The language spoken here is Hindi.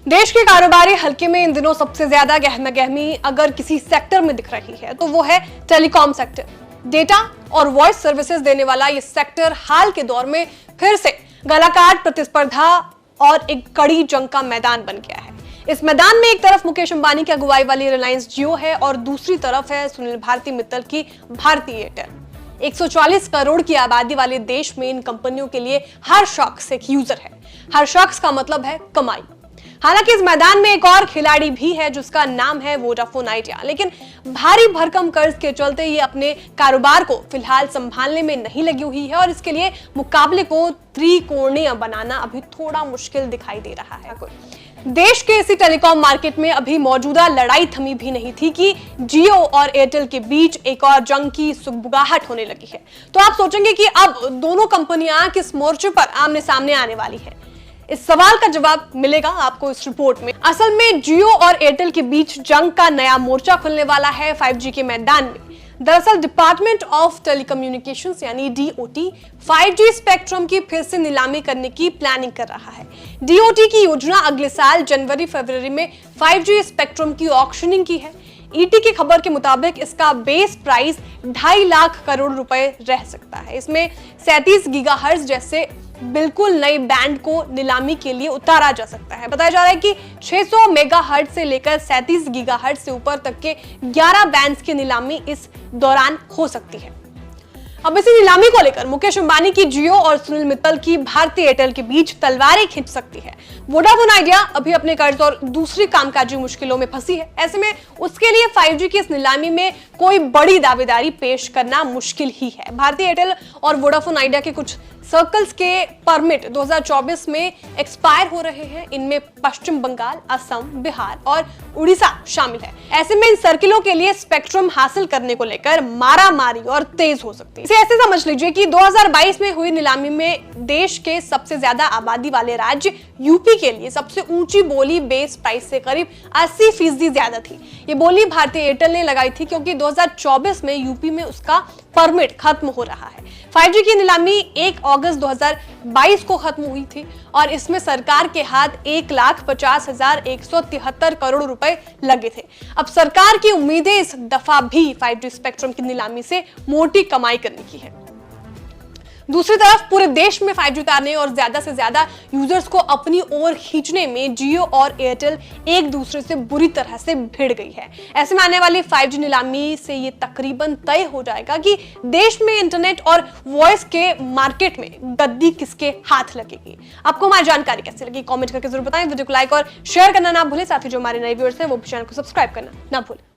देश के कारोबारी हल्के में इन दिनों सबसे ज्यादा गहमा-गहमी अगर किसी सेक्टर में दिख रही है तो वो है टेलीकॉम सेक्टर। डेटा और वॉइस सर्विसेज देने वाला ये सेक्टर हाल के दौर में फिर से गलाकाट प्रतिस्पर्धा और एक कड़ी जंग का मैदान बन गया है। इस मैदान में एक तरफ मुकेश अंबानी की अगुवाई वाली रिलायंस जियो है और दूसरी तरफ है सुनील भारती मित्तल की भारती एयरटेल। 140 करोड़ की आबादी वाले देश में इन कंपनियों के लिए हर शख्स एक यूजर है। हर शख्स का मतलब है कमाई। हालांकि इस मैदान में एक और खिलाड़ी भी है जिसका नाम है वोडाफोन आइडिया, लेकिन भारी भरकम कर्ज के चलते ये अपने कारोबार को फिलहाल संभालने में नहीं लगी हुई है और इसके लिए मुकाबले को त्रिकोणीय बनाना अभी थोड़ा मुश्किल दिखाई दे रहा है। देश के इसी टेलीकॉम मार्केट में अभी मौजूदा लड़ाई थमी भी नहीं थी कि जियो और एयरटेल के बीच एक और जंग की सुगबुगाहट होने लगी है। तो आप सोचेंगे कि अब दोनों कंपनियां किस मोर्चे पर आमने सामने आने वाली है। इस सवाल का जवाब मिलेगा आपको इस रिपोर्ट में। असल में जियो और एयरटेल के बीच जंग का नया मोर्चा खुलने वाला है 5G के मैदान में। दरअसल डिपार्टमेंट ऑफ टेलीकम्युनिकेशंस यानी DOT 5G स्पेक्ट्रम की फिर से नीलामी करने की प्लानिंग कर रहा है। DOT की योजना अगले साल जनवरी-फरवरी में 5G स्पेक्ट्रम की ऑक्शनिंग की है। ET की खबर के मुताबिक इसका बेस प्राइस 2.5 लाख करोड़ रुपए रह सकता है। इसमें 37 गीगाहर्ट्ज जैसे बिल्कुल नई बैंड को नीलामी के लिए उतारा जा सकता है। बताया जा रहा है कि 600 मेगाहर्ट्ज से लेकर 37 गीगाहर्ट्ज से ऊपर तक के 11 बैंड्स की नीलामी इस दौरान हो सकती है। अब इसी नीलामी को लेकर मुकेश अंबानी की जियो और सुनील मित्तल की भारती एयरटेल के बीच तलवारें खिंच सकती है। वोडाफोन आइडिया अभी अपने कर्ज और दूसरी कामकाजी मुश्किलों में फंसी है। ऐसे में उसके लिए 5G की इस नीलामी में कोई बड़ी दावेदारी पेश करना मुश्किल ही है। भारती एयरटेल और वोडाफोन आइडिया के कुछ सर्कल्स के परमिट 2024 में एक्सपायर हो रहे हैं। इनमें पश्चिम बंगाल, असम, बिहार और उड़ीसा शामिल है। ऐसे में इन सर्किलों के लिए स्पेक्ट्रम हासिल करने को लेकर मारामारी और तेज हो सकती है। इसे ऐसे समझ लीजिए कि 2022 में हुई नीलामी में देश के सबसे ज्यादा आबादी वाले राज्य यूपी के लिए सबसे ऊंची बोली बेस प्राइस से करीब 80% ज्यादा थी। ये बोली भारतीय एयरटेल ने लगाई थी क्योंकि 2024 में यूपी में उसका परमिट खत्म हो रहा है। 5G की नीलामी 1 अगस्त 2022 को खत्म हुई थी और इसमें सरकार के हाथ 1,50,173 करोड़ रुपए लगे थे। अब सरकार की उम्मीदें इस दफा भी 5G स्पेक्ट्रम की नीलामी से मोटी कमाई करने की है। दूसरी तरफ पूरे देश में 5G उतारने और ज्यादा से ज्यादा यूजर्स को अपनी ओर खींचने में जियो और एयरटेल एक दूसरे से बुरी तरह से भिड़ गई है। ऐसे में आने वाली 5G नीलामी से ये तकरीबन तय हो जाएगा कि देश में इंटरनेट और वॉइस के मार्केट में गद्दी किसके हाथ लगेगी। आपको हमारी जानकारी कैसी लगी कमेंट करके जरूर बताएं। वीडियो को लाइक और शेयर करना ना भूलें। साथ ही जो हमारे नए व्यूअर्स हैं वो भी चैनल को सब्सक्राइब करना ना भूलें।